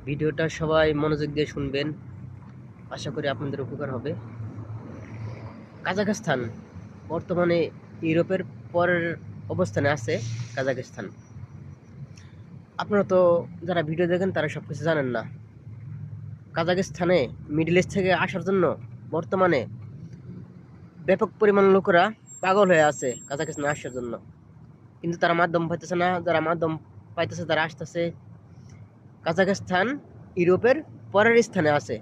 ভিডিওটা সবাই মনোযোগ দিয়ে শুনবেন, আশা করি আপনাদের উপকার হবে। কাজাখস্তান বর্তমানে ইউরোপের পরের অবস্থানে আছে। কাজাখস্তান, আপনারা তো যারা ভিডিও দেখেন তারা সব কিছু জানেন না। কাজাখস্তানে মিডল ইস্ট থেকে আসার জন্য বর্তমানে ব্যাপক পরিমাণ লোকেরা পাগল হয়ে আছে কাজাখস্তানে আসার জন্য, কিন্তু তারা মাধ্যম পাইতেছে না। যারা মাধ্যম পাইতেছে তারা আসতেছে। কাজাখস্তান ইউরোপের পরের স্থানে আছে।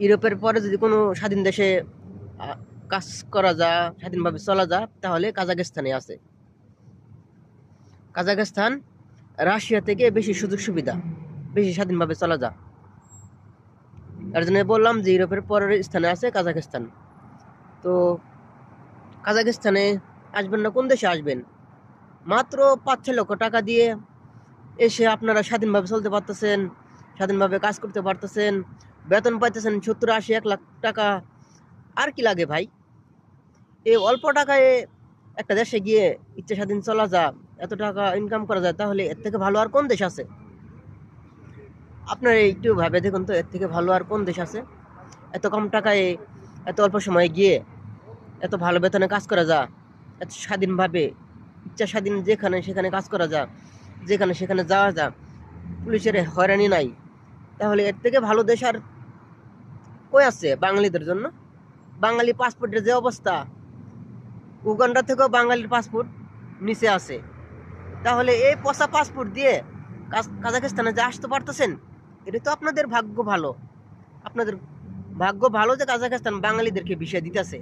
ইউরোপের পরে যদি কোনো স্বাধীন দেশে কাজ করা যায়, স্বাধীনভাবে চলা যায়, তাহলে কাজাখস্তানে আছে। কাজাখস্তান রাশিয়া থেকে বেশি সুযোগ সুবিধা, বেশি স্বাধীনভাবে চলা যায়। তার জন্য বললাম যে ইউরোপের পরের স্থানে আছে কাজাখস্তান। তো কাজাখস্তানে আসবেন না, কোন দেশে আসবেন? মাত্র 5-6 লক্ষ টাকা দিয়ে এসে আপনারা স্বাধীনভাবে চলতে পারতেছেন, স্বাধীনভাবে কাজ করতে পারতেছেন, বেতন পাইতেছেন 70-80-1 লাখ টাকা। আর কি লাগে ভাই? এই অল্প টাকায় একটা দেশে গিয়ে ইচ্ছা স্বাধীন চলা যায়, এত টাকা ইনকাম করা যায়, তাহলে এর থেকে ভালো আর কোন দেশ আছে? আপনারা একটু ভাবে দেখুন তো, এর থেকে ভালো আর কোন দেশ আছে? এত কম টাকায় এত অল্প সময়ে গিয়ে এত ভালো বেতনে কাজ করা যায়, এত স্বাধীনভাবে ইচ্ছা স্বাধীন যেখানে সেখানে কাজ করা যায়, যেখানে সেখানে যাওয়া যায়, পুলিশের হয়রানি নাই। তাহলে এর থেকে ভালো দেশ আর কই আছে বাঙালিদের জন্য? বাঙালি পাসপোর্টের যে অবস্থা, উগান্ডা থেকেও বাঙালির পাসপোর্ট নিচে আছে। তাহলে এই পচা পাসপোর্ট দিয়ে কাজাখস্তানে যে আসতে পারতেছেন, এটা তো আপনাদের ভাগ্য ভালো। আপনাদের ভাগ্য ভালো যে কাজাখস্তান বাঙালিদেরকে ভিসা দিতেছে,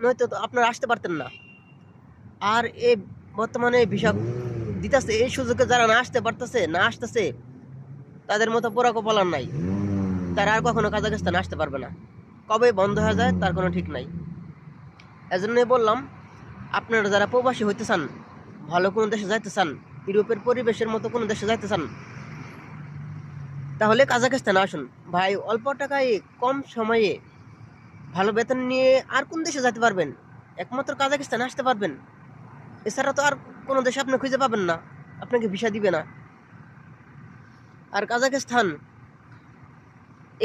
নয়তো তো আপনারা আসতে পারতেন না। আর এই বর্তমানে ভিসা দিতেছে, এই সুযোগে যারা না আসতে পারতেছে, না আসতেছে, তাদের মতো পোড়া কপালার নাই। তারা আর কখনো কাজাখস্তানে আসতে পারবে না। কবে বন্ধ হয়ে যায় তার কোনো ঠিক নাই। এজন্যই বললাম, আপনারা যারা প্রবাসী হইতে চান, ভালো কোনো দেশে যাইতে চান, ইউরোপের পরিবেশের মতো কোনো দেশে যাইতে চান, তাহলে কাজাখস্তানে আসুন ভাই। অল্প টাকায় কম সময়ে ভালো বেতন নিয়ে আর কোন দেশে যেতে পারবেন? একমাত্র কাজাখস্তানে আসতে পারবেন। এছাড়া তো আর কোনো দেশে আপনি খুঁজে পাবেন না, আপনাকে ভিসা দিবে না। আর কাজাখস্তান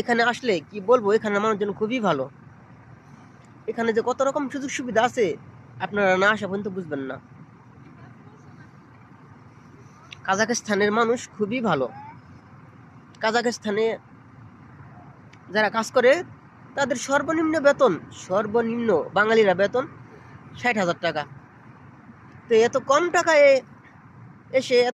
এখানে আসলে কি বলবো, এখানে মানুষজন খুবই ভালো। এখানে যে কত রকম সুযোগ সুবিধা আছে, আপনারা না আসা পর্যন্ত বুঝবেন না। কাজাখস্তানের মানুষ খুবই ভালো। কাজাখস্তানে যারা কাজ করে তাদের সর্বনিম্ন বেতন, সর্বনিম্ন বাঙালিরা বেতন 60,000 টাকা। তো এত কম টাকায় এসে